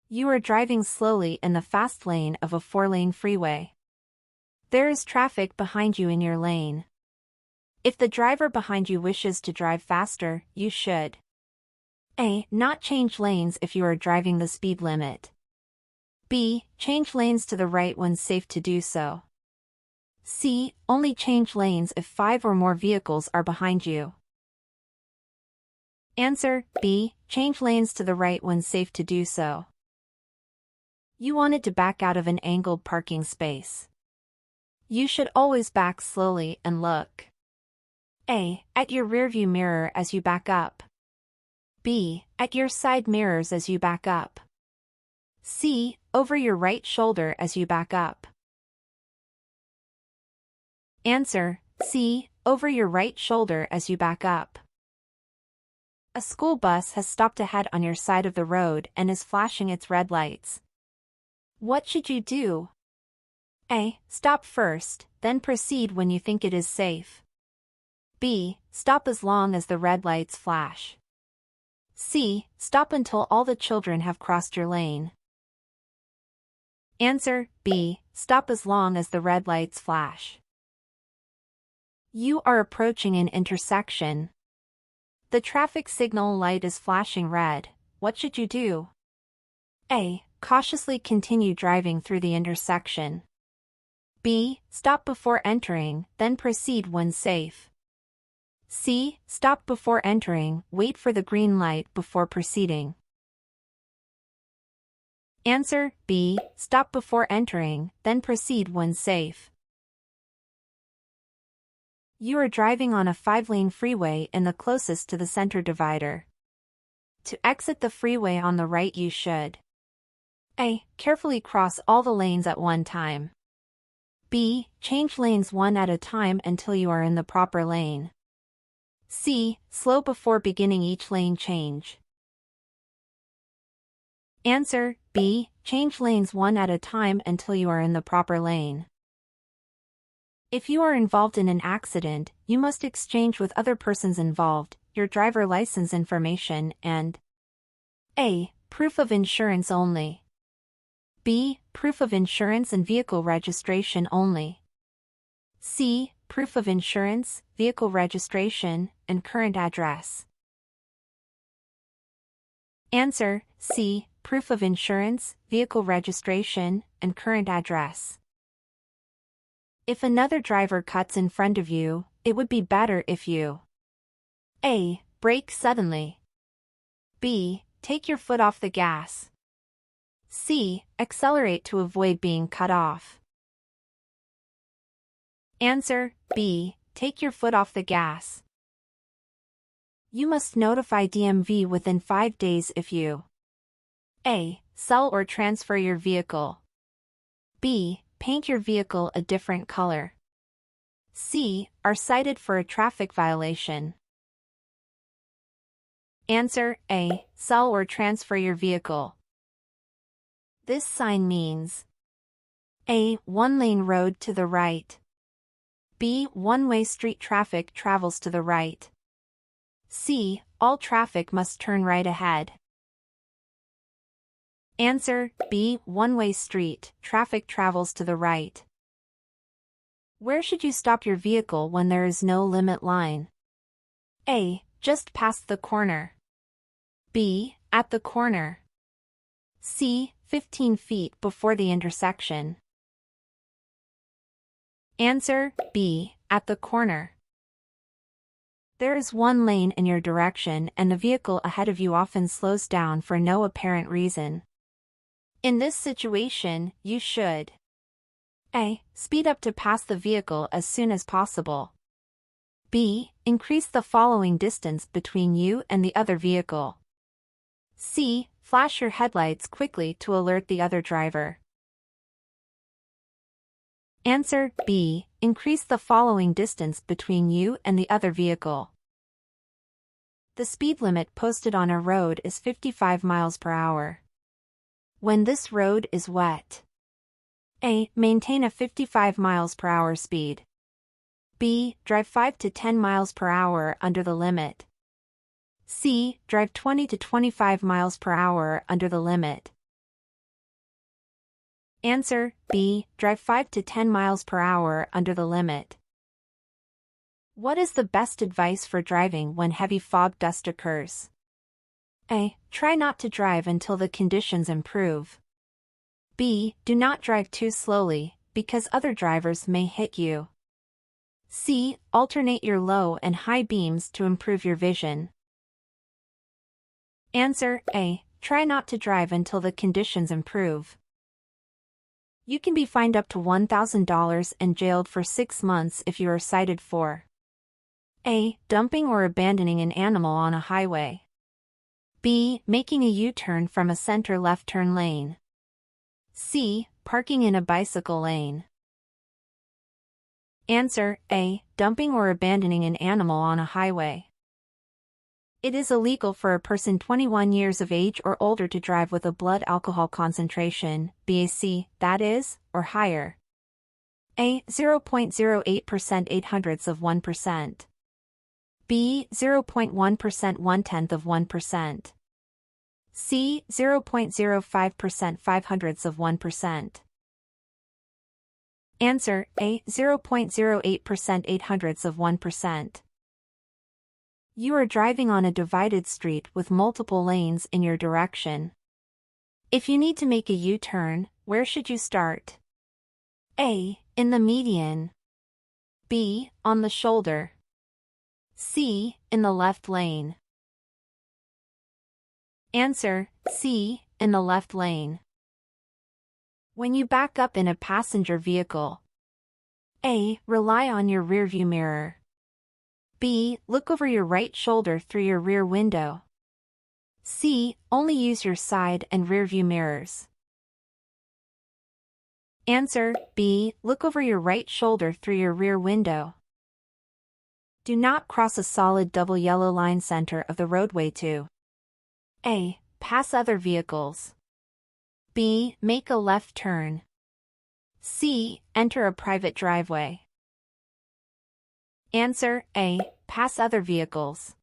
You are driving slowly in the fast lane of a 4-lane freeway. There is traffic behind you in your lane. If the driver behind you wishes to drive faster, you should A. Not change lanes if you are driving the speed limit. B. Change lanes to the right when safe to do so. C. Only change lanes if 5 or more vehicles are behind you. Answer: B. Change lanes to the right when safe to do so. You wanted to back out of an angled parking space. You should always back slowly and look A. At your rearview mirror as you back up. B. At your side mirrors as you back up. C. Over your right shoulder as you back up. Answer: C. Over your right shoulder as you back up. A school bus has stopped ahead on your side of the road and is flashing its red lights. What should you do? A. Stop first, then proceed when you think it is safe. B. Stop as long as the red lights flash. C. Stop until all the children have crossed your lane. Answer: B. Stop as long as the red lights flash. You are approaching an intersection. The traffic signal light is flashing red. What should you do? A. Cautiously continue driving through the intersection. B. Stop before entering, then proceed when safe. C. Stop before entering, wait for the green light before proceeding. Answer: B. Stop before entering, then proceed when safe. You are driving on a 5-lane freeway in the closest to the center divider. To exit the freeway on the right, you should A. Carefully cross all the lanes at one time. B. Change lanes one at a time until you are in the proper lane. C. Slow before beginning each lane change. Answer: B. Change lanes one at a time until you are in the proper lane. If you are involved in an accident, you must exchange with other persons involved your driver license information and A. Proof of insurance only. B. Proof of insurance and vehicle registration only. C. Proof of insurance, vehicle registration, and current address. Answer: C. Proof of insurance, vehicle registration, and current address. If another driver cuts in front of you, it would be better if you A. Brake suddenly. B. Take your foot off the gas. C. Accelerate to avoid being cut off. Answer: B. Take your foot off the gas. You must notify DMV within 5 days if you A. Sell or transfer your vehicle. B. Paint your vehicle a different color. C. Are cited for a traffic violation. Answer: A. Sell or transfer your vehicle. This sign means A. 1-lane road to the right. B. 1-way street traffic travels to the right. C. All traffic must turn right ahead. Answer: B. 1-way street traffic travels to the right. Where should you stop your vehicle when there is no limit line? A. Just past the corner. B. At the corner. C. 15 feet before the intersection. Answer: B. At the corner. There is 1 lane in your direction and the vehicle ahead of you often slows down for no apparent reason. In this situation, you should A. Speed up to pass the vehicle as soon as possible. B. Increase the following distance between you and the other vehicle. C. Flash your headlights quickly to alert the other driver. Answer: B. Increase the following distance between you and the other vehicle. The speed limit posted on a road is 55 miles per hour. When this road is wet, A. Maintain a 55 miles per hour speed. B. Drive 5 to 10 miles per hour under the limit. C. Drive 20 to 25 miles per hour under the limit. Answer B. Drive 5 to 10 miles per hour under the limit. What is the best advice for driving when heavy fog dust occurs? A. Try not to drive until the conditions improve. B. Do not drive too slowly, because other drivers may hit you. C. Alternate your low and high beams to improve your vision. Answer A. Try not to drive until the conditions improve. You can be fined up to $1,000 and jailed for 6 months if you are cited for A. Dumping or abandoning an animal on a highway. B. Making a U-turn from a center left turn lane. C. Parking in a bicycle lane. Answer A. Dumping or abandoning an animal on a highway. It is illegal for a person 21 years of age or older to drive with a blood alcohol concentration, BAC, that is, or higher. A. 0.08% 0.08%. B. 0.1% 0.1%. C. 0.05% 0.05%. Answer A. 0.08% 0.08%. You are driving on a divided street with multiple lanes in your direction. If you need to make a U-turn, where should you start? A. In the median. B. On the shoulder. C. In the left lane. Answer C. In the left lane. When you back up in a passenger vehicle. A. Rely on your rearview mirror. B. Look over your right shoulder through your rear window. C. Only use your side and rearview mirrors. Answer B. Look over your right shoulder through your rear window. Do not cross a solid double yellow line center of the roadway to A. Pass other vehicles. B. Make a left turn. C. Enter a private driveway. Answer A. Pass other vehicles.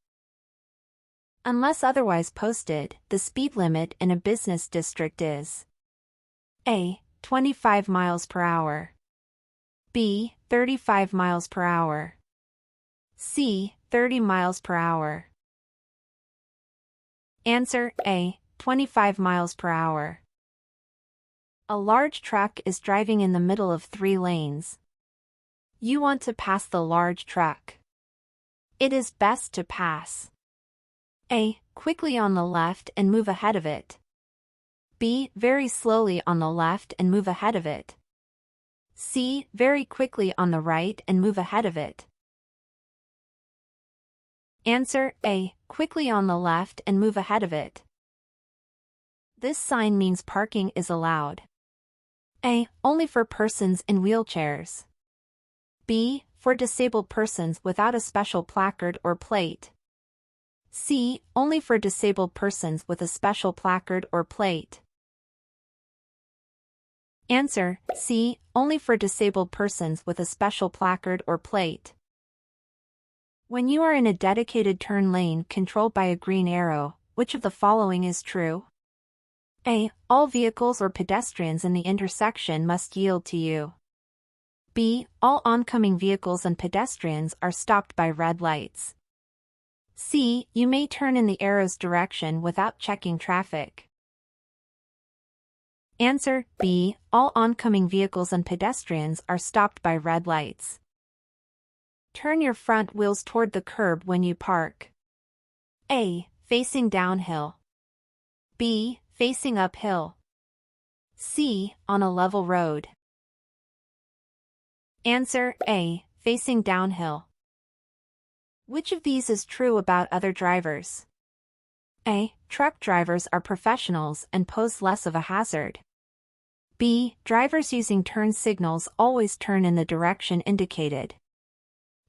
Unless otherwise posted, the speed limit in a business district is A. 25 miles per hour. B. 35 miles per hour. C. 30 miles per hour. Answer A. 25 miles per hour. A large truck is driving in the middle of 3 lanes. You want to pass the large truck. It is best to pass A. Quickly on the left and move ahead of it. B. Very slowly on the left and move ahead of it. C. Very quickly on the right and move ahead of it. Answer A. Quickly on the left and move ahead of it. This sign means parking is allowed. A. Only for persons in wheelchairs. B. For disabled persons without a special placard or plate. C. Only for disabled persons with a special placard or plate. Answer C. Only for disabled persons with a special placard or plate. When you are in a dedicated turn lane controlled by a green arrow, which of the following is true? A. All vehicles or pedestrians in the intersection must yield to you. B. All oncoming vehicles and pedestrians are stopped by red lights. C. You may turn in the arrow's direction without checking traffic. Answer B. All oncoming vehicles and pedestrians are stopped by red lights. Turn your front wheels toward the curb when you park. A. Facing downhill. B. Facing uphill. C. On a level road. Answer A. Facing downhill. Which of these is true about other drivers? A. Truck drivers are professionals and pose less of a hazard. B. Drivers using turn signals always turn in the direction indicated.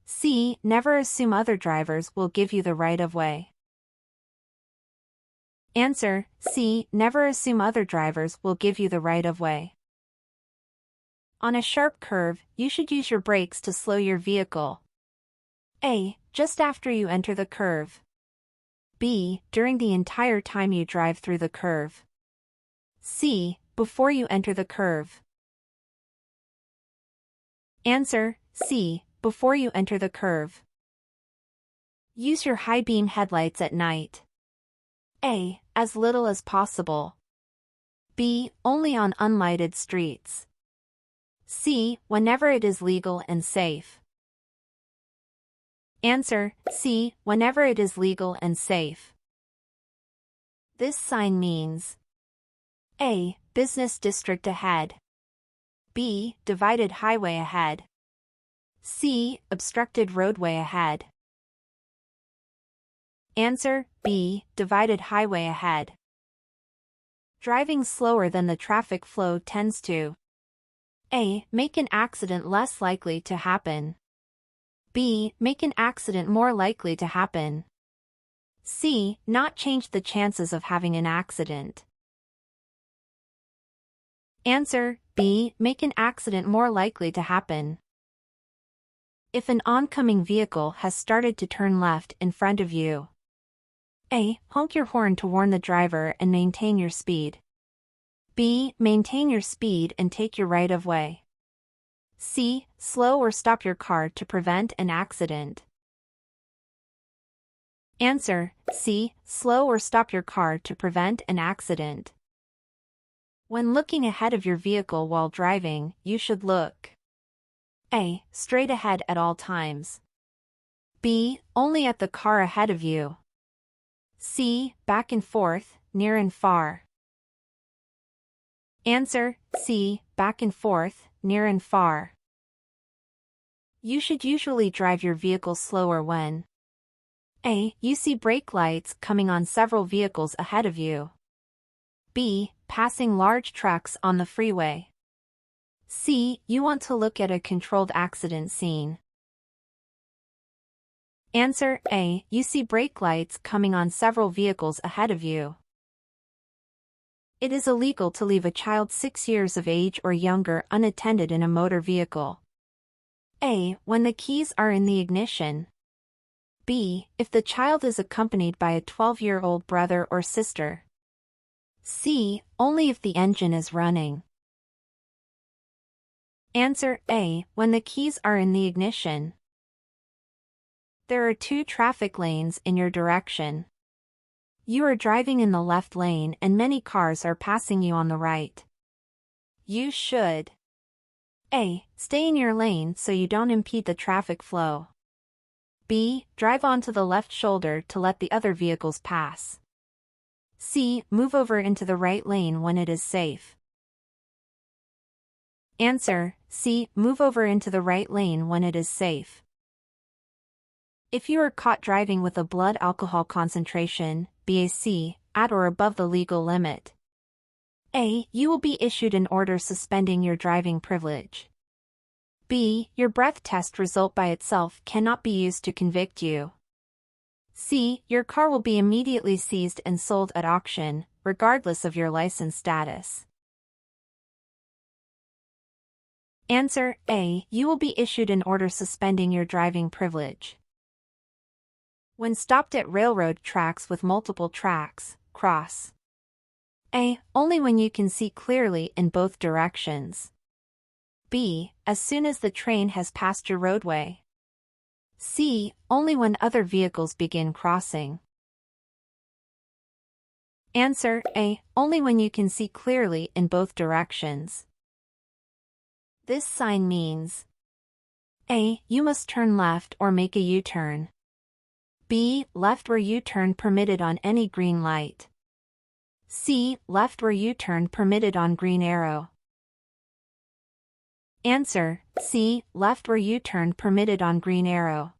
C. Never assume other drivers will give you the right of way. Answer C. Never assume other drivers will give you the right of way. On a sharp curve, you should use your brakes to slow your vehicle. A. Just after you enter the curve. B. During the entire time you drive through the curve. C. before you enter the curve. Answer, C, before you enter the curve. Use your high beam headlights at night. A, as little as possible. B, only on unlighted streets. C, whenever it is legal and safe. Answer, C, whenever it is legal and safe. This sign means A, business district ahead. B, divided highway ahead. C, obstructed roadway ahead. Answer, B, divided highway ahead. Driving slower than the traffic flow tends to A, make an accident less likely to happen. B, make an accident more likely to happen. C, not change the chances of having an accident. Answer, B, make an accident more likely to happen. If an oncoming vehicle has started to turn left in front of you. A, honk your horn to warn the driver and maintain your speed. B, maintain your speed and take your right of way. C, slow or stop your car to prevent an accident. Answer, C, slow or stop your car to prevent an accident. When looking ahead of your vehicle while driving, you should look A, straight ahead at all times. B, only at the car ahead of you. C, back and forth, near and far. Answer, C, back and forth, near and far. You should usually drive your vehicle slower when A, you see brake lights coming on several vehicles ahead of you. B, passing large trucks on the freeway. C, you want to look at a controlled accident scene. Answer, A, you see brake lights coming on several vehicles ahead of you. It is illegal to leave a child 6 years of age or younger unattended in a motor vehicle. A, when the keys are in the ignition. B, if the child is accompanied by a 12-year-old brother or sister. C, only if the engine is running. Answer, A, when the keys are in the ignition. There are 2 traffic lanes in your direction. You are driving in the left lane and many cars are passing you on the right. You should A, stay in your lane so you don't impede the traffic flow. B, drive onto the left shoulder to let the other vehicles pass. C, move over into the right lane when it is safe. Answer, C, move over into the right lane when it is safe. If you are caught driving with a blood alcohol concentration, BAC, at or above the legal limit. A, you will be issued an order suspending your driving privilege. B, your breath test result by itself cannot be used to convict you. C, your car will be immediately seized and sold at auction, regardless of your license status. Answer, A, you will be issued an order suspending your driving privilege. When stopped at railroad tracks with multiple tracks, cross. A, only when you can see clearly in both directions. B, as soon as the train has passed your roadway. C, only when other vehicles begin crossing. Answer, A, only when you can see clearly in both directions. This sign means A, you must turn left or make a U-turn. B, left where U-turn permitted on any green light. C, left where U-turn permitted on green arrow. Answer, C, left where U-turn permitted on green arrow.